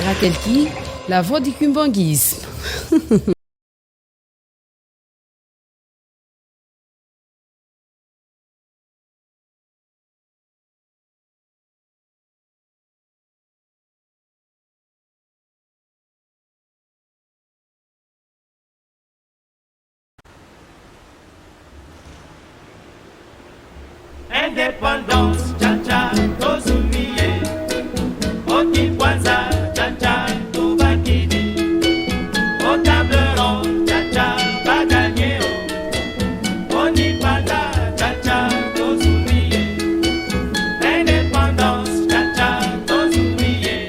Raquel Ki, la voix du kumbanguisme. Indépendance, tcha-tcha, tozumiye. Oti kwanza, tcha-tcha, tubakidi. Au table ronde, tcha-tcha, baganye. Oti kwanza, tcha-tcha, tozumiye. Indépendance, tcha-tcha, tozumiye.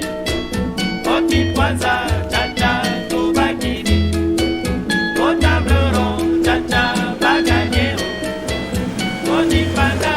Oti kwanza, tcha-tcha, tubakidi. Au table ronde, tcha-tcha, baganye. Oti kwanza.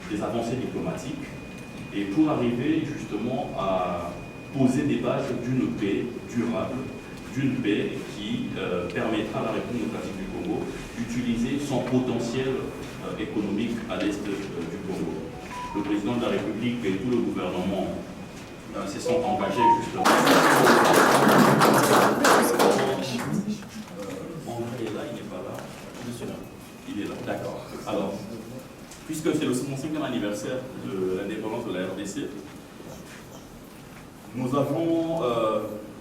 Des avancées diplomatiques et pour arriver justement à poser des bases d'une paix durable, d'une paix qui permettra à la République démocratique du Congo d'utiliser son potentiel économique à l'est du Congo. Le président de la République et tout le gouvernement se sont engagés justement. André est là, il n'est pas là. Monsieur là. Il est là, d'accord. Alors, puisque c'est le 5e anniversaire de l'indépendance de la RDC, nous avons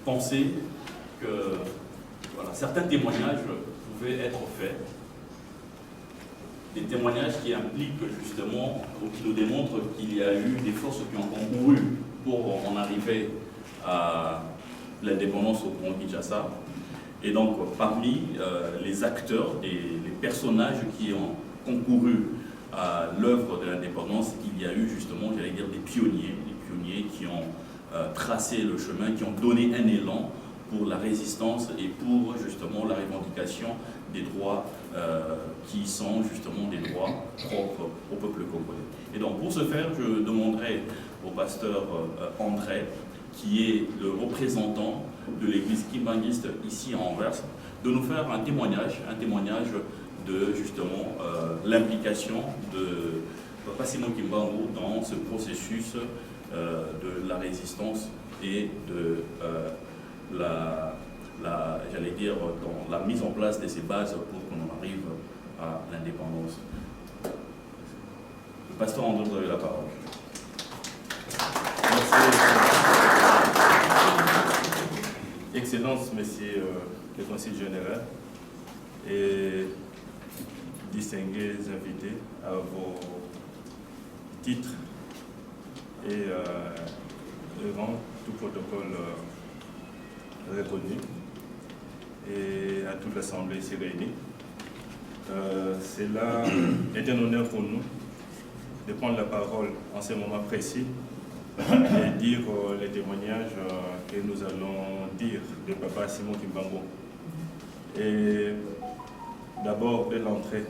pensé que voilà, certains témoignages pouvaient être faits, des témoignages qui impliquent justement, ou qui nous démontrent qu'il y a eu des forces qui ont concouru pour en arriver à l'indépendance au Congo-Kinshasa. Et donc, parmi les acteurs et les personnages qui ont concouru à l'œuvre de l'indépendance, il y a eu justement, j'allais dire, des pionniers qui ont tracé le chemin, qui ont donné un élan pour la résistance et pour justement la revendication des droits qui sont justement des droits propres au peuple congolais. Et donc pour ce faire, je demanderai au pasteur André, qui est le représentant de l'église kimbanguiste ici à Anvers, de nous faire un témoignage de justement l'implication de Papa Simon Kimbangu dans ce processus de la résistance et de j'allais dire, dans la mise en place de ces bases pour qu'on arrive à l'indépendance. Le pasteur André, vous avez la parole. Merci. Excellence, Monsieur le Conseil général, et distingués invités à vos titres et devant tout protocole reconnu et à toute l'Assemblée ici réunie. Cela est un honneur pour nous de prendre la parole en ce moment précis et dire les témoignages que nous allons dire de Papa Simon Kimbangu. Et d'abord, dès l'entrée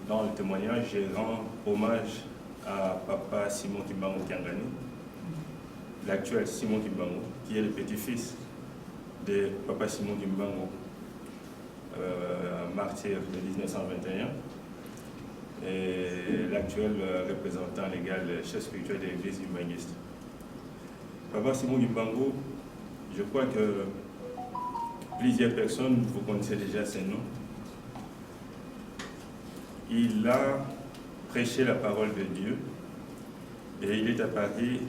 dans le témoignage, je rends hommage à Papa Simon Kimbangu Kiangani, l'actuel Simon Kimbangu, qui est le petit-fils de Papa Simon Kimbangu, martyr de 1921, et l'actuel représentant légal, chef spirituel de l'église kimbanguiste. Papa Simon Kimbangu, je crois que plusieurs personnes, vous connaissez déjà ses noms. Il a prêché la parole de Dieu et il est à Paris,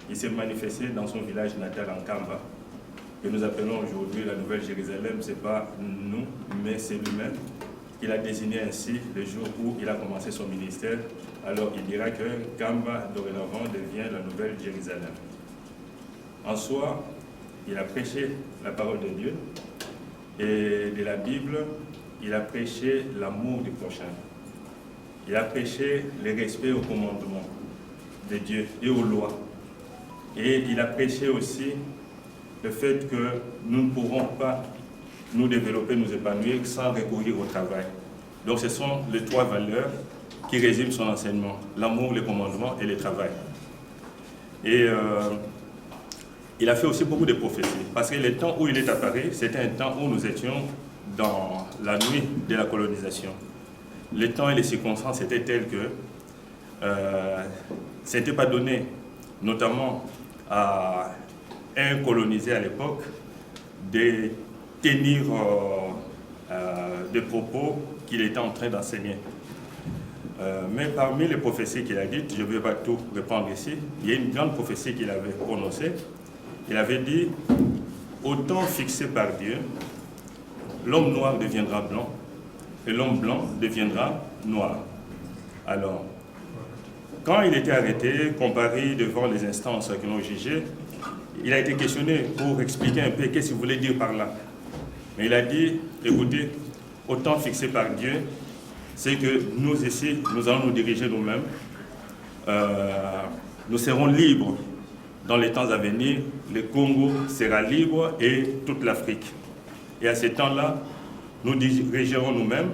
il s'est manifesté dans son village natal en Kamba, que nous appelons aujourd'hui la Nouvelle Jérusalem. Ce n'est pas nous, mais c'est lui-même. Il a désigné ainsi le jour où il a commencé son ministère. Alors il dira que Kamba, dorénavant, devient la Nouvelle Jérusalem. En soi, il a prêché la parole de Dieu et de la Bible, il a prêché l'amour du prochain. Il a prêché le respect aux commandements de Dieu et aux lois. Et il a prêché aussi le fait que nous ne pourrons pas nous développer, nous épanouir sans recourir au travail. Donc ce sont les 3 valeurs qui résument son enseignement: l'amour, les commandements et le travail. Et il a fait aussi beaucoup de prophéties, parce que le temps où il est apparu, c'était un temps où nous étions dans la nuit de la colonisation. Les temps et les circonstances étaient tels que ce n'était pas donné, notamment à un colonisé à l'époque, de tenir des propos qu'il était en train d'enseigner. Mais parmi les prophéties qu'il a dites, je ne vais pas tout reprendre ici, il y a une grande prophétie qu'il avait prononcée. Il avait dit: au temps fixé par Dieu, l'homme noir deviendra blanc et l'homme blanc deviendra noir. Alors, quand il était arrêté, comparé devant les instances qui l'ont jugé, il a été questionné pour expliquer un peu qu'est-ce qu'il voulait dire par là. Mais il a dit: écoutez, au temps fixé par Dieu, c'est que nous ici, nous allons nous diriger nous-mêmes. Nous serons libres dans les temps à venir. Le Congo sera libre et toute l'Afrique. Et à ce temps-là, nous dirigerons nous-mêmes.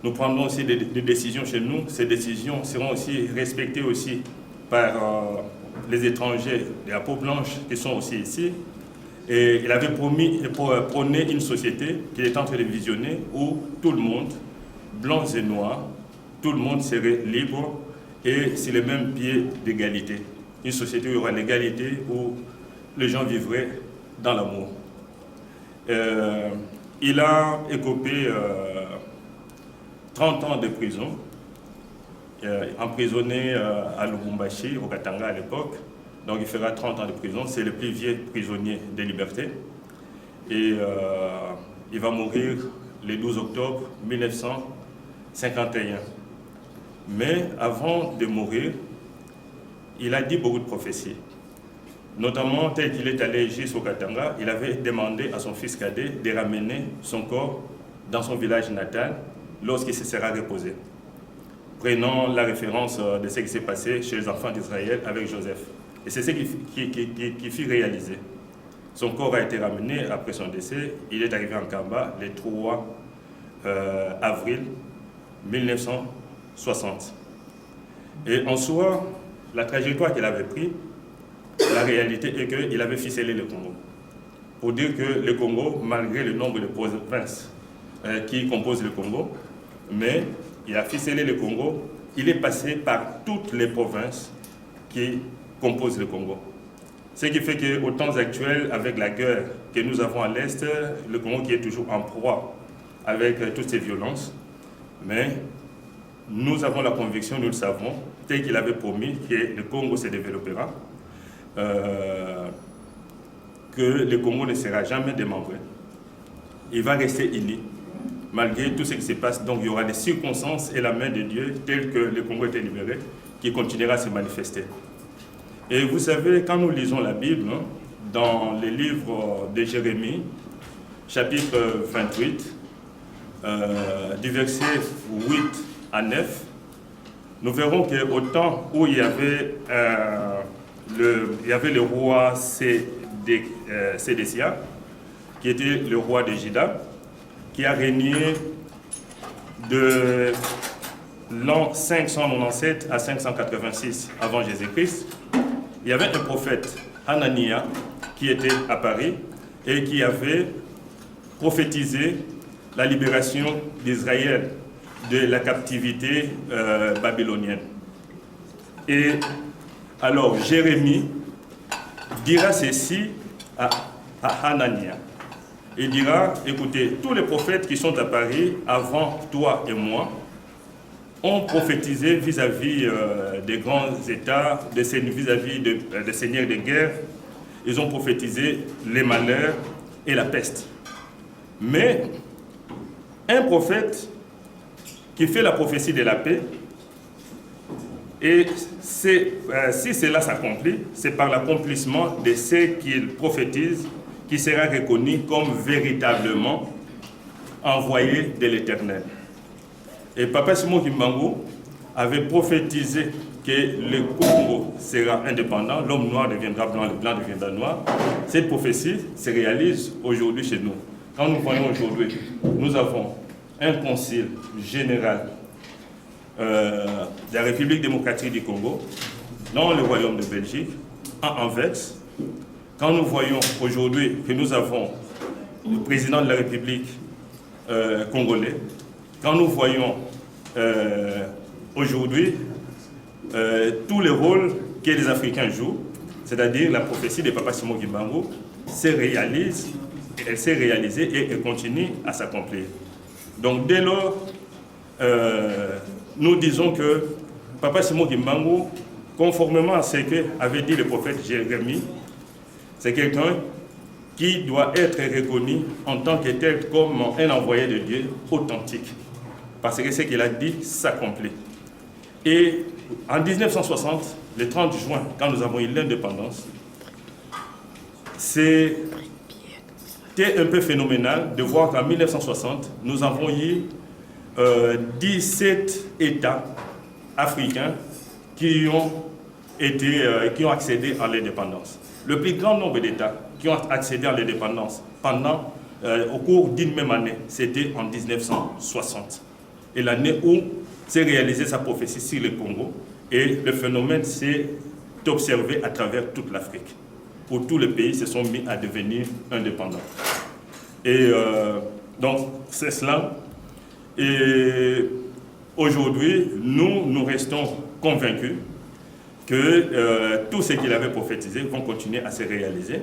Nous prendrons aussi des décisions chez nous. Ces décisions seront aussi respectées aussi par les étrangers et la peau blanche qui sont aussi ici. Et il avait prôné une société qu'il est en train de visionner où tout le monde, blancs et noirs, tout le monde serait libre et sur le même pied d'égalité. Une société où il y aura l'égalité, où les gens vivraient dans l'amour. Il a écopé 30 ans de prison, emprisonné à Lubumbashi, au Katanga à l'époque. Donc il fera 30 ans de prison, c'est le plus vieux prisonnier de liberté. Et il va mourir le 12 octobre 1951. Mais avant de mourir, il a dit beaucoup de prophéties. Notamment, tel qu'il est allé jusqu'au Katanga, il avait demandé à son fils cadet de ramener son corps dans son village natal lorsqu'il se sera reposé, prenant la référence de ce qui s'est passé chez les enfants d'Israël avec Joseph. Et c'est ce qui fut réalisé. Son corps a été ramené après son décès. Il est arrivé en Kamba le 3 avril 1960. Et en soi, la trajectoire qu'il avait prise, la réalité est qu'il avait ficelé le Congo. Pour dire que le Congo, malgré le nombre de provinces qui composent le Congo, mais il a ficelé le Congo, il est passé par toutes les provinces qui composent le Congo. Ce qui fait qu'aux temps actuels, avec la guerre que nous avons à l'Est, le Congo qui est toujours en proie avec toutes ces violences, mais nous avons la conviction, nous le savons, tel qu'il avait promis que le Congo se développera, que le Congo ne sera jamais démembré. Il va rester uni, malgré tout ce qui se passe. Donc il y aura des circonstances et la main de Dieu, telle que le Congo était libéré, qui continuera à se manifester. Et vous savez, quand nous lisons la Bible, dans les livres de Jérémie, chapitre 28, du verset 8 à 9, nous verrons qu'au temps où il y avait le roi Sédécia, qui était le roi de Juda, qui a régné de l'an 597 à 586 avant Jésus-Christ. Il y avait un prophète, Hanania, qui était à Paris et qui avait prophétisé la libération d'Israël de la captivité babylonienne. Et alors Jérémie dira ceci à Hanania. Il dira: écoutez, tous les prophètes qui sont à Paris avant toi et moi ont prophétisé vis-à-vis des grands États, vis-à-vis des seigneurs de guerre. Ils ont prophétisé les malheurs et la peste. Mais un prophète qui fait la prophétie de la paix, et si cela s'accomplit, c'est par l'accomplissement de ce qu'il prophétise qui sera reconnu comme véritablement envoyé de l'Éternel. Et Papa Simon Kimbangu avait prophétisé que le Congo sera indépendant, l'homme noir deviendra blanc, le blanc deviendra noir. Cette prophétie se réalise aujourd'hui chez nous. Quand nous voyons aujourd'hui, nous avons un concile général de la République démocratique du Congo, dans le royaume de Belgique, à Anvers. Quand nous voyons aujourd'hui que nous avons le président de la République congolais, quand nous voyons aujourd'hui tous les rôles que les Africains jouent, c'est-à-dire la prophétie de Papa Simon Kimbangu, elle s'est réalisée et elle continue à s'accomplir. Donc dès lors, nous disons que Papa Simon Kimbangu, conformément à ce qu'avait dit le prophète Jérémie, c'est quelqu'un qui doit être reconnu en tant que tel comme un envoyé de Dieu authentique. Parce que ce qu'il a dit s'accomplit. Et en 1960, le 30 juin, quand nous avons eu l'indépendance, c'était un peu phénoménal de voir qu'en 1960, nous avons eu 17 États africains qui ont accédé à l'indépendance. Le plus grand nombre d'États qui ont accédé à l'indépendance au cours d'une même année, c'était en 1960. Et l'année où s'est réalisée sa prophétie sur le Congo, et le phénomène s'est observé à travers toute l'Afrique, où tous les pays se sont mis à devenir indépendants. Et donc, c'est cela. Et aujourd'hui, nous restons convaincus que tout ce qu'il avait prophétisé vont continuer à se réaliser.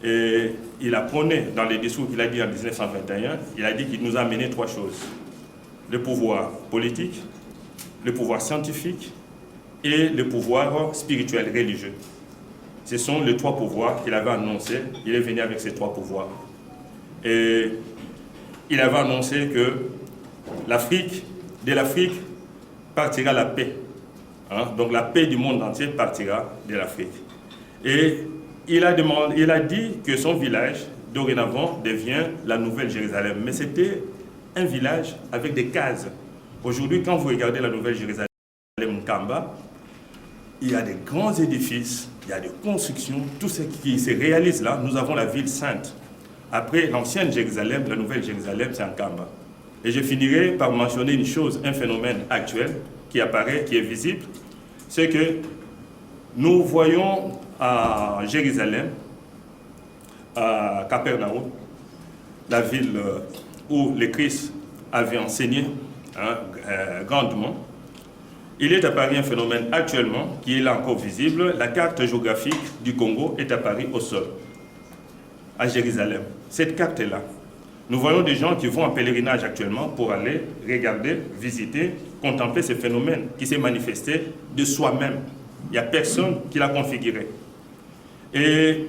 Et il a prôné dans les discours qu'il a dit en 1921, il a dit qu'il nous a amené trois choses. Le pouvoir politique, le pouvoir scientifique et le pouvoir spirituel, religieux. Ce sont les trois pouvoirs qu'il avait annoncés. Il est venu avec ces trois pouvoirs. Et il avait annoncé que de l'Afrique partira la paix. Donc la paix du monde entier partira de l'Afrique. Et il a dit que son village, dorénavant, devient la Nouvelle Jérusalem. Mais c'était un village avec des cases. Aujourd'hui, quand vous regardez la Nouvelle Jérusalem, Nkamba, il y a des grands édifices, il y a des constructions, tout ce qui se réalise là. Nous avons la ville sainte. Après l'ancienne Jérusalem, la Nouvelle Jérusalem, c'est Nkamba. Et je finirai par mentionner une chose, un phénomène actuel qui apparaît, qui est visible, c'est que nous voyons à Jérusalem, à Capernaum, la ville où le Christ avait enseigné grandement. Il est apparu un phénomène actuellement qui est là encore visible. La carte géographique du Congo est apparue au sol, à Jérusalem. Cette carte-là, nous voyons des gens qui vont en pèlerinage actuellement pour aller regarder, visiter, contempler ce phénomène qui s'est manifesté de soi-même. Il n'y a personne qui l'a configuré. Et,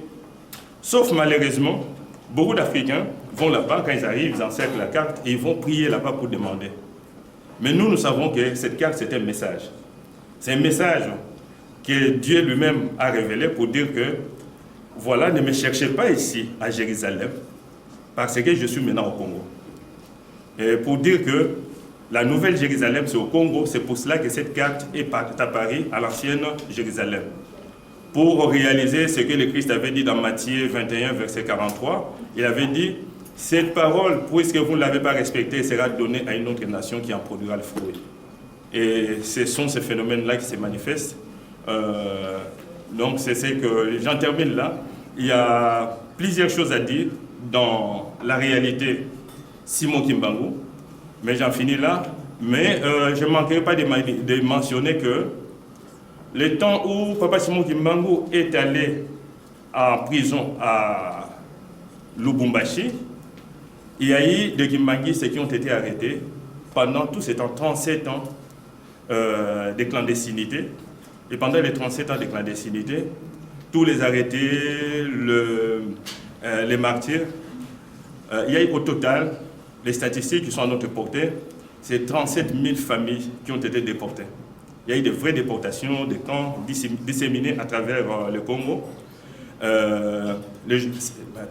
sauf malheureusement, beaucoup d'Africains vont là-bas, quand ils arrivent, ils encerclent la carte et ils vont prier là-bas pour demander. Mais nous savons que cette carte, c'est un message. C'est un message que Dieu lui-même a révélé pour dire que, voilà, ne me cherchez pas ici, à Jérusalem, parce que je suis maintenant au Congo. Et pour dire que la Nouvelle Jérusalem, c'est au Congo, c'est pour cela que cette carte est apparue à l'ancienne Jérusalem. Pour réaliser ce que le Christ avait dit dans Matthieu 21, verset 43, il avait dit, cette parole, puisque vous ne l'avez pas respectée, sera donnée à une autre nation qui en produira le fruit. Et ce sont ces phénomènes-là qui se manifestent. Donc c'est ce que j'en termine là. Il y a plusieurs choses à dire dans la réalité Simon Kimbangu, mais j'en finis là. Mais je ne manquerai pas de mentionner que le temps où Papa Simon Kimbangu est allé en prison à Lubumbashi, il y a eu des Kimbanguistes qui ont été arrêtés pendant tous ces temps, 37 ans de clandestinité. Et pendant les 37 ans de clandestinité, tous les arrêtés, les martyrs, il y a eu au total, les statistiques qui sont à notre portée, c'est 37 000 familles qui ont été déportées. Il y a eu de vraies déportations, des camps disséminés à travers le Congo.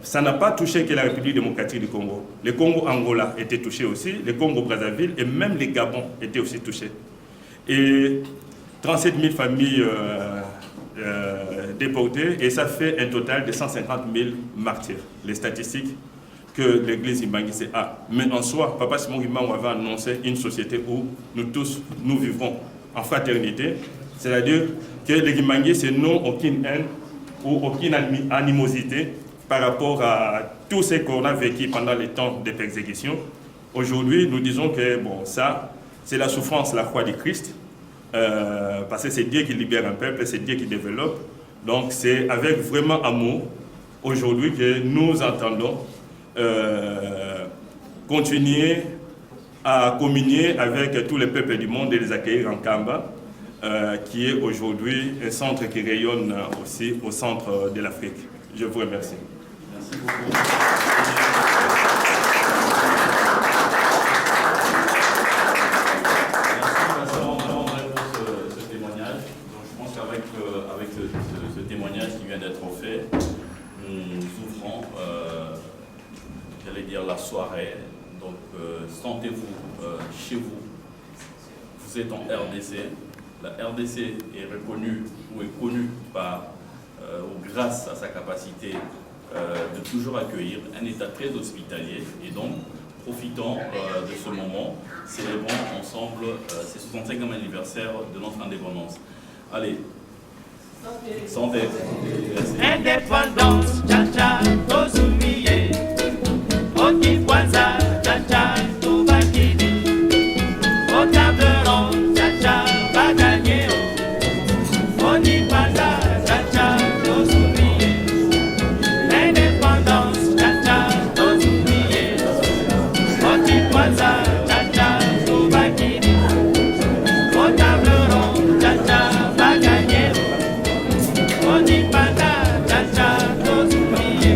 Ça n'a pas touché que la République démocratique du Congo. Le Congo-Angola était touché aussi, le Congo-Brazzaville et même les Gabon étaient aussi touchés. Et 37 000 familles déportées, et ça fait un total de 150 000 martyrs. Les statistiques que l'église Imbangisi a. Mais en soi, Papa Simon Kimbangu avait annoncé une société où nous tous, nous vivrons en fraternité. C'est-à-dire que les Imbangisi n'ont aucune haine ou aucune animosité par rapport à tout ce qu'on a vécu pendant les temps de persécution. Aujourd'hui, nous disons que bon, ça, c'est la souffrance, la croix du Christ, parce que c'est Dieu qui libère un peuple, c'est Dieu qui développe. Donc c'est avec vraiment amour, aujourd'hui, que nous entendons continuer à communier avec tous les peuples du monde et les accueillir en Kamba, qui est aujourd'hui un centre qui rayonne aussi au centre de l'Afrique. Je vous remercie. Merci beaucoup. Avec ce témoignage qui vient d'être fait, nous ouvrons, j'allais dire, la soirée. Donc, sentez-vous chez vous. Vous êtes en RDC. La RDC est reconnue ou est connue par, ou grâce à sa capacité de toujours accueillir un État très hospitalier. Et donc, profitons de ce moment, célébrons ensemble ce 65e anniversaire de notre indépendance. Allez. Santé. Indépendance, cha-cha, tozumiye. Okikwanza, cha-cha, tubakini. Otableron, cha-cha, baganyeo. Onikwanza, cha-cha, tozumiye. Indépendance, cha-cha, tozumiye. Okikwanza, cha-cha, tubakini. Otableron, cha-cha, baganyeo. Onipanda, cha-cha, tozumiye.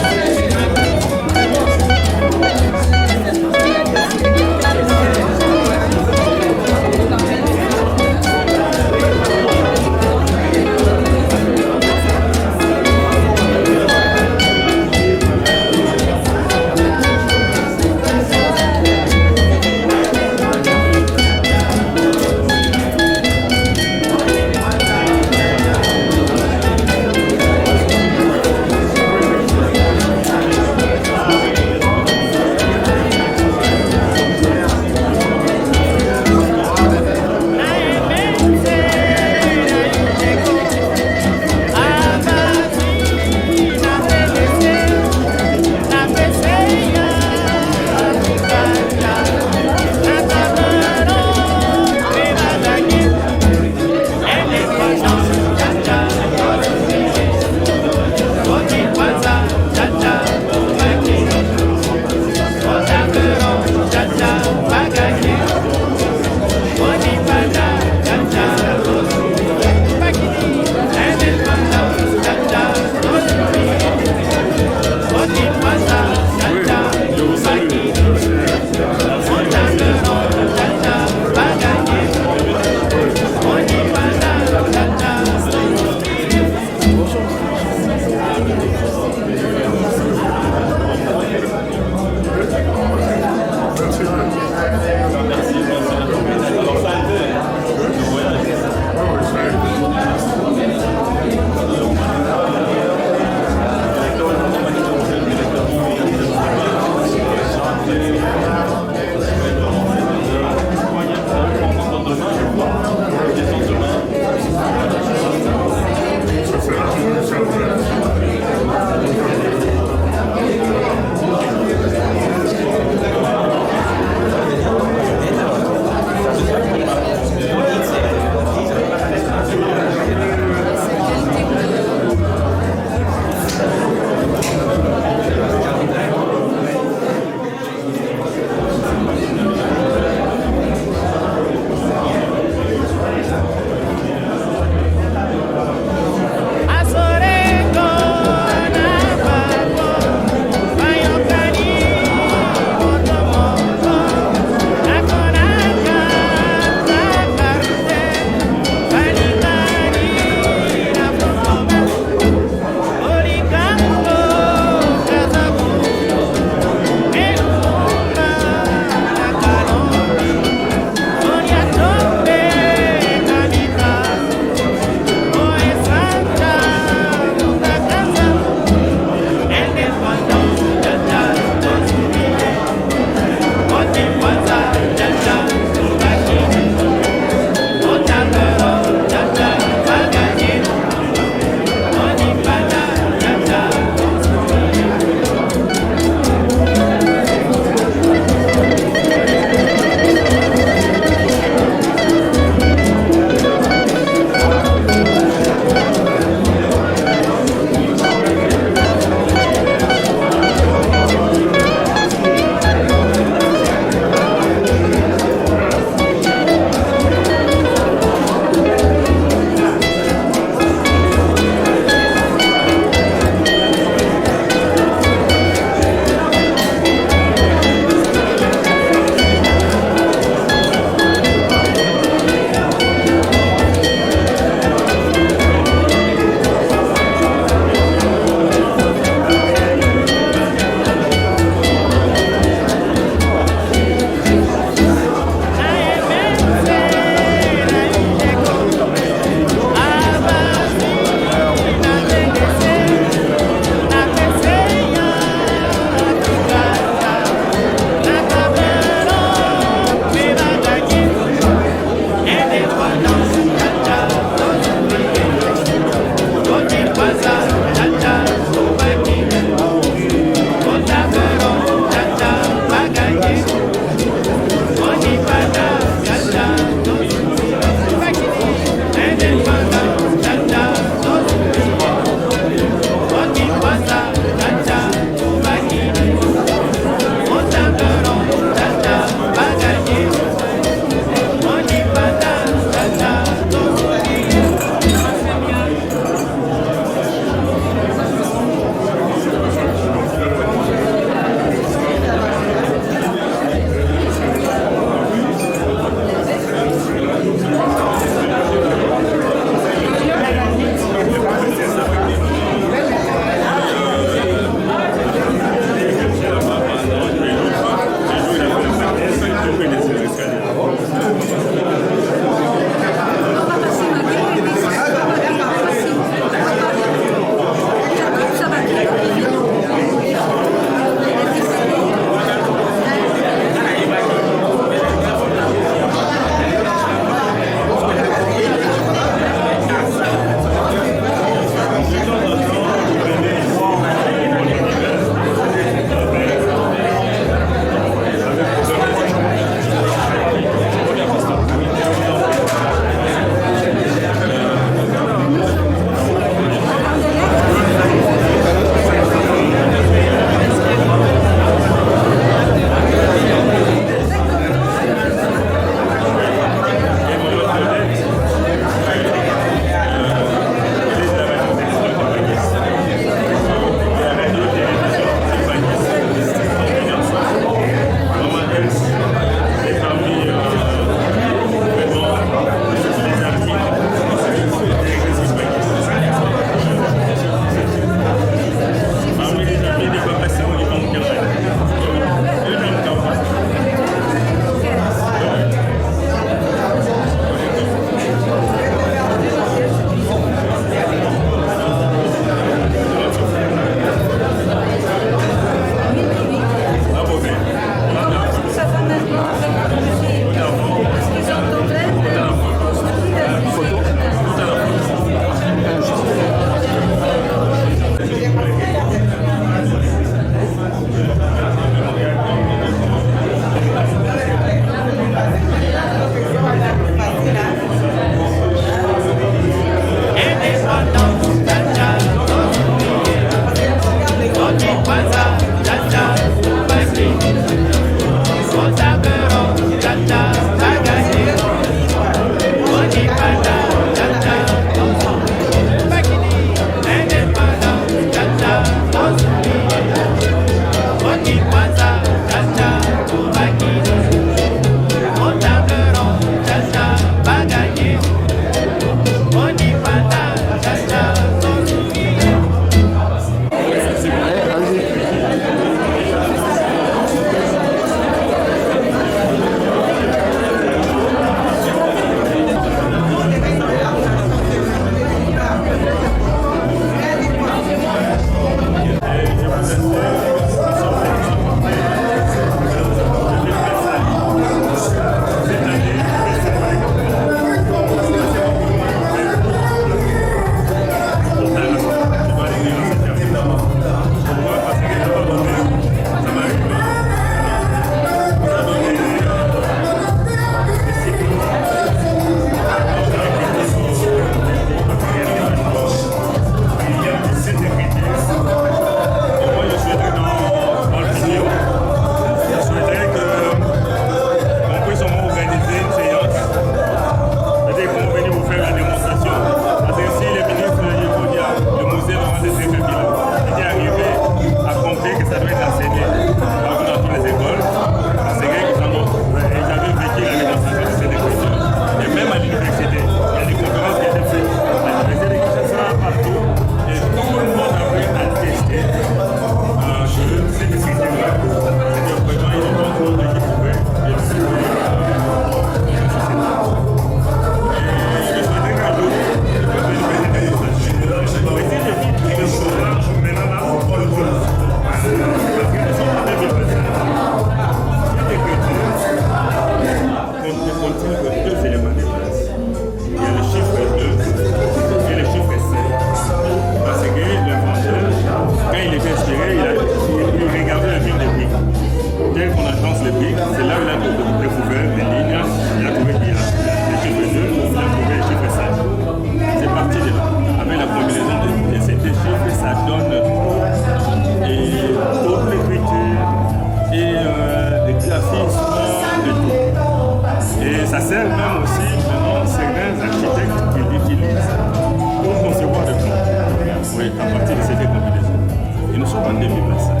en 2025.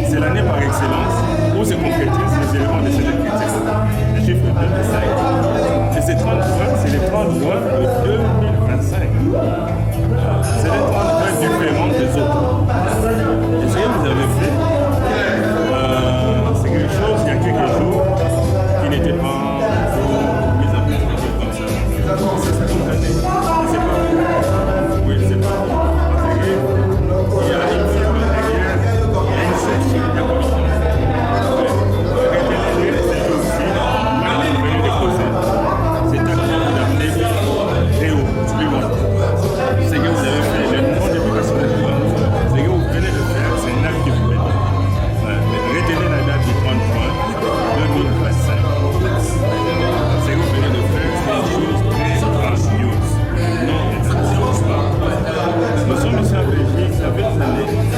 C'est l'année par excellence où se concrétisent les éléments de cette critique. Le chiffre 2025. Et ces 30 points, c'est les 30 points de 2025. C'est les 30 points différents des autres. Et ce que vous avez fait, c'est quelque chose, il y a quelques jours, qui n'était pas mis en place comme ça. C'est spontané. C'est pas vous. Oui, c'est pas vous. Il y a une firme derrière, il y a une source, il y a quoi. Retenez-les, c'est aussi, maintenant vous venez de causer. C'est à quoi vous amenez très haut, plus loin. Ce que vous avez fait, le nom d'éducation de ce que vous venez de faire, c'est un acte que vous faites. Mais retenez la date du 30 juin 2025. Ce que vous venez de faire, c'est une chose très grandiose. Non, nous sommes ici en Belgique, ça fait des années.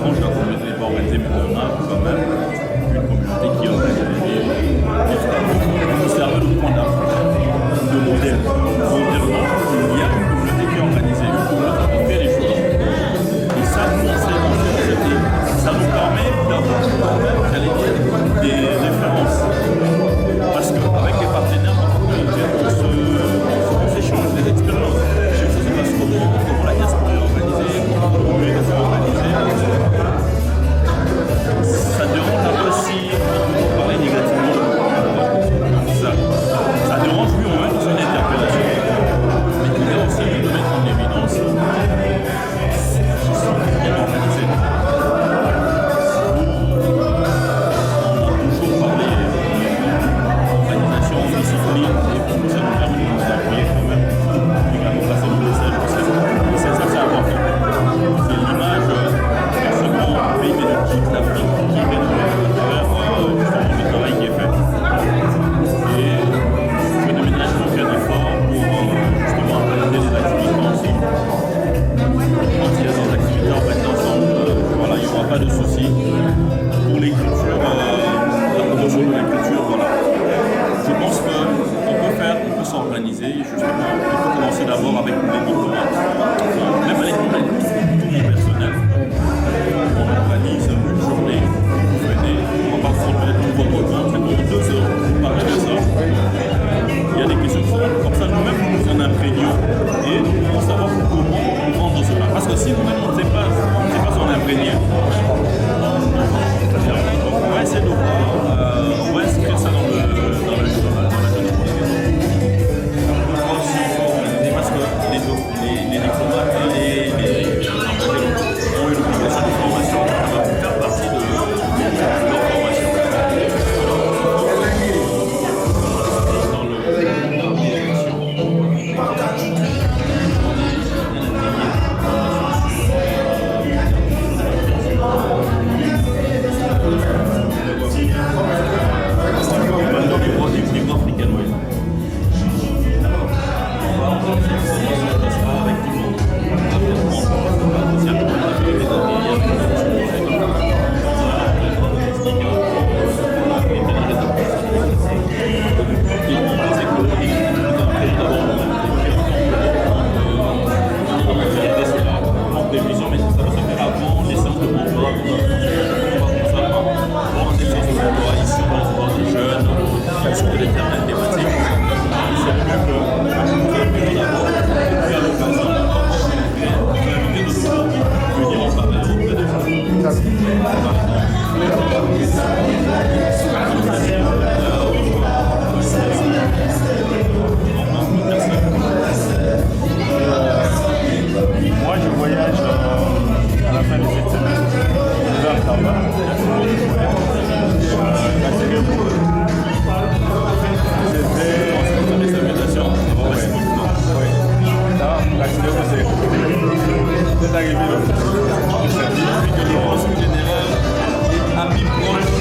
frange de la communauté n'est pas organisée, mais on a quand même une communauté qui est organisée. C'est un peu le point de modèle. Pour dire non, il y a une communauté qui est organisée, une communauté qui fait les choses. Et ça, nous, on sait accepter. Ça nous permet d'avoir quand même, j'allais dire, des références. Parce qu'avec les partenaires, on s'échange des expériences. Je sais que ça se passe comment la diaspora est organisée, comment la communauté est organisée. Ça dérange un peu si on parlait négativement. Ça dérange lui au moins dans une interpellation. Mais il y a aussi de mettre en évidence qui sont bien organisés. On a toujours parlé d'organisation, de discipline, et pour nous, ça nous permet de nous appuyer quand même. Également passer le message aussi. Et ça, c'est important. C'est l'image justement du pays, mais de toute l'Afrique qui est rénovée à travers justement le travail qui est fait. Et je déménage donc un effort pour justement organiser des activités ensemble. Quand il y a des activités organisées ensemble, voilà, il n'y aura pas de souci. Pour l'écriture, la promotion de l'écriture, voilà. Je pense qu'on peut s'organiser, justement. Il faut commencer d'abord avec les diplomates. Même avec tout mon personnel. On organise une journée, vous venez, on va pas prendre tout votre temps, c'est pendant 2 heures, vous parlez de ça. Il y a des questions qui sont comme ça, nous-mêmes nous en imprégnons et nous pouvons savoir comment nous rendre cela. Parce que si nous-mêmes on ne sait pas s'en imprégner, donc on va essayer de voir, on va inscrire ça dans la jeune parce que les diplomates et les ont une obligation de formation, ça va faire partie de leur formation. Dans la direction, Moi, je voyage à la fin de cette semaine. Je vais à Kamba. C'est arrivé. Je sais que les renseignements généraux, amis proches,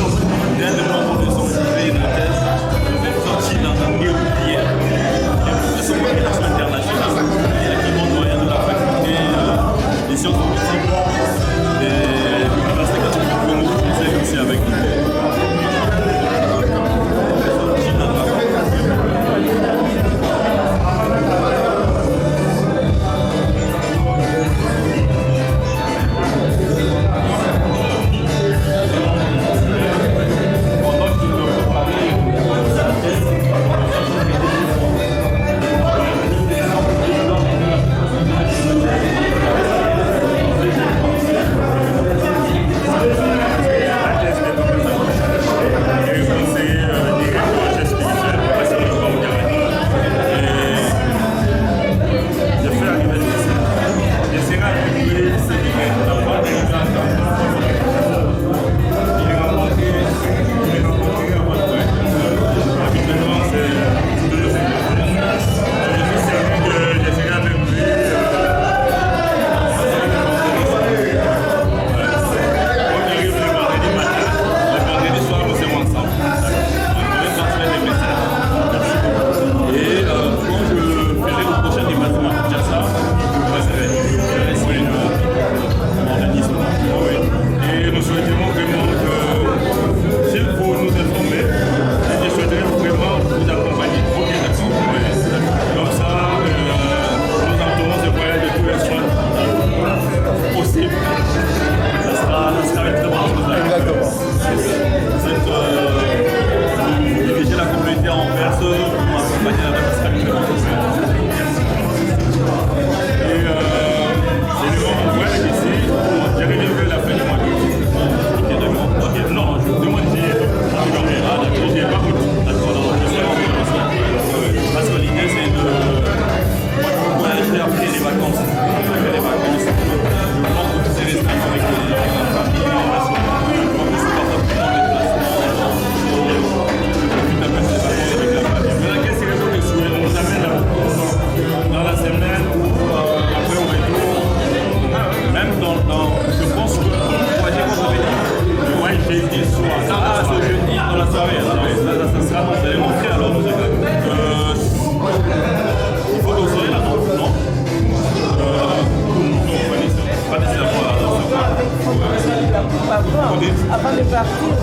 papa, avant de partir.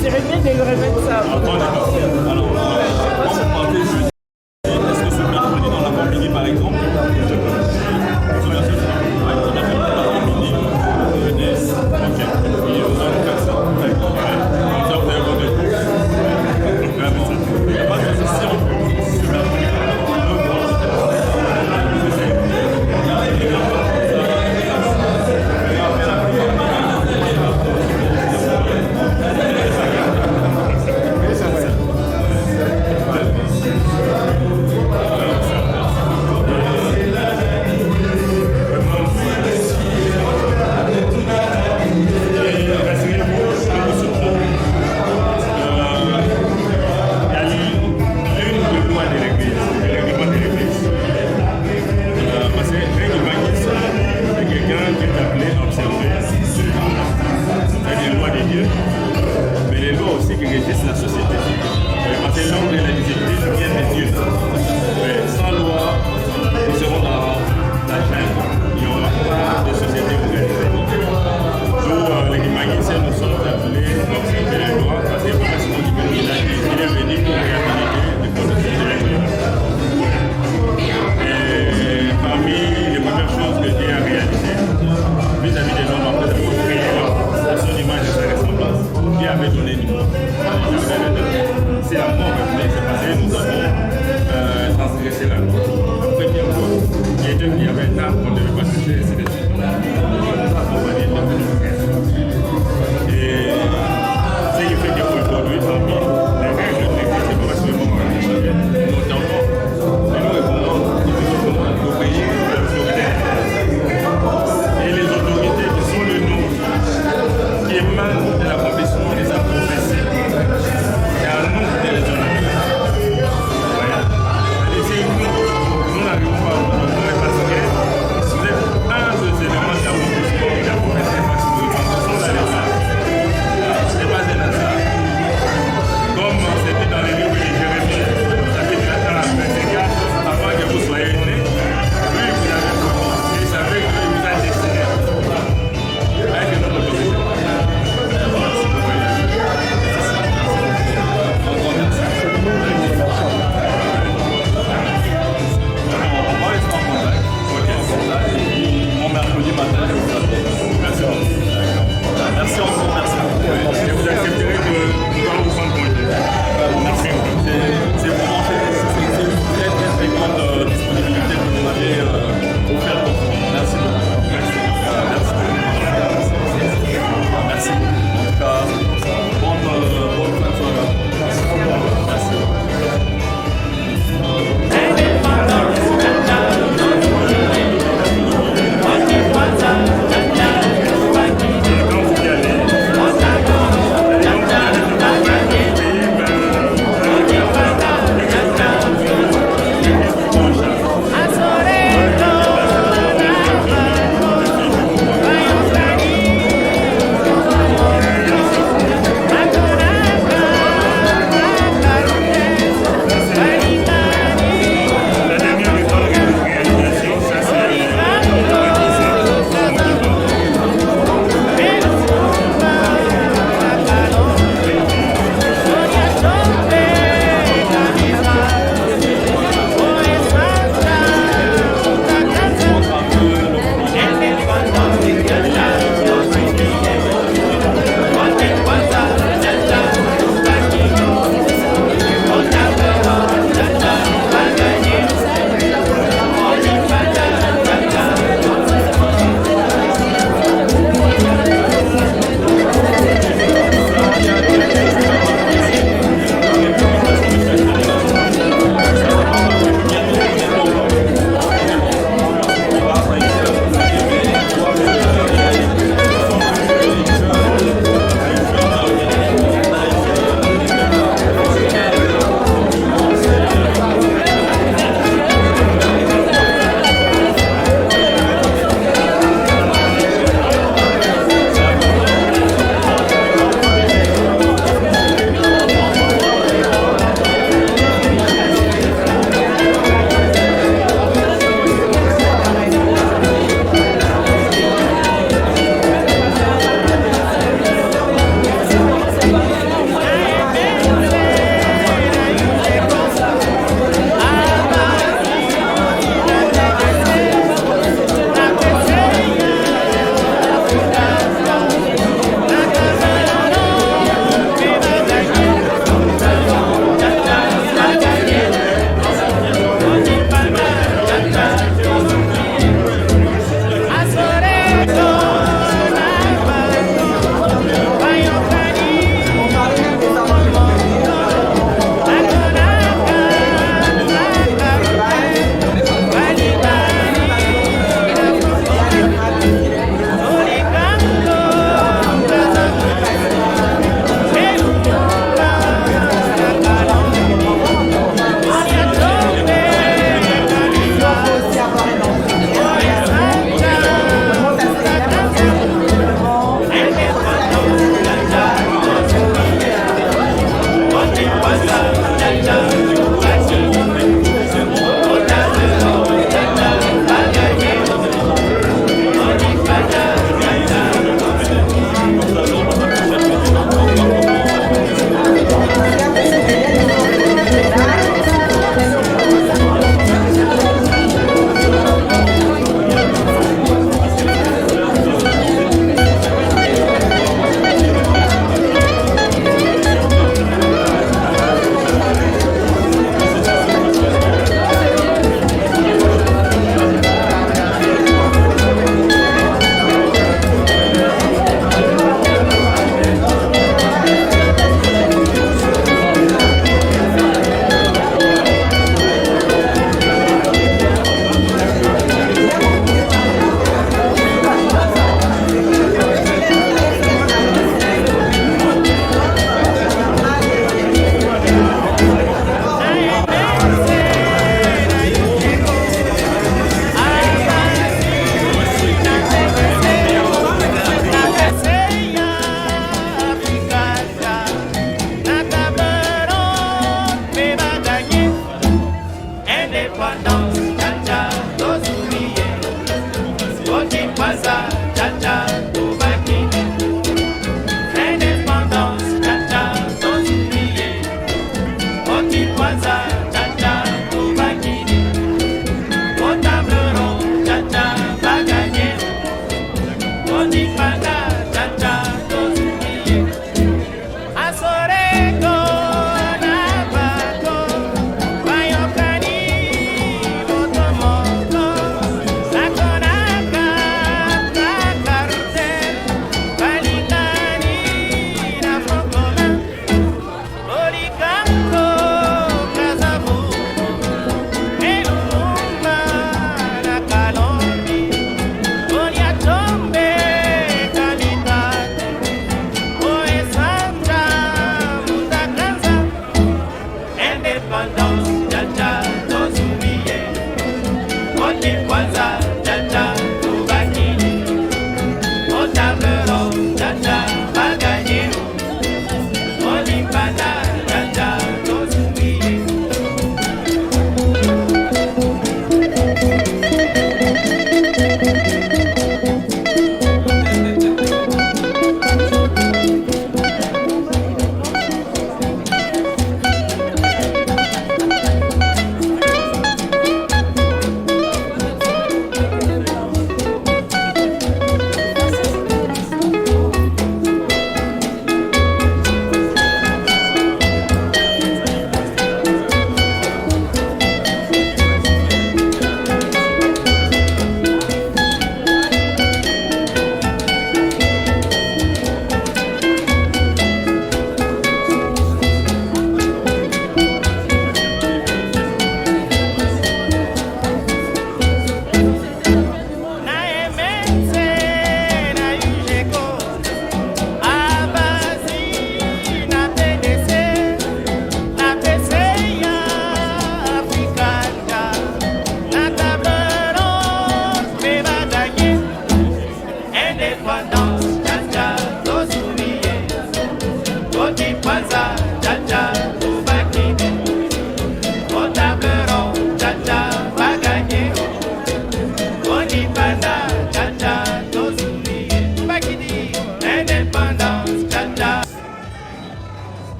C'est bien de lui remettre ça. Attends, d'accord. Alors, quand vous partez jeudi, est-ce que ce mercredi dans l'après-midi, par exemple, je peux ce mercredi, ouais, on a fait l'après-midi, ok, il vous donne 400, d'accord, comme ça vous avez vos deux. Vraiment, il n'y a pas de souci, si on peut, ce mercredi, mais les lois aussi qui régissent la société.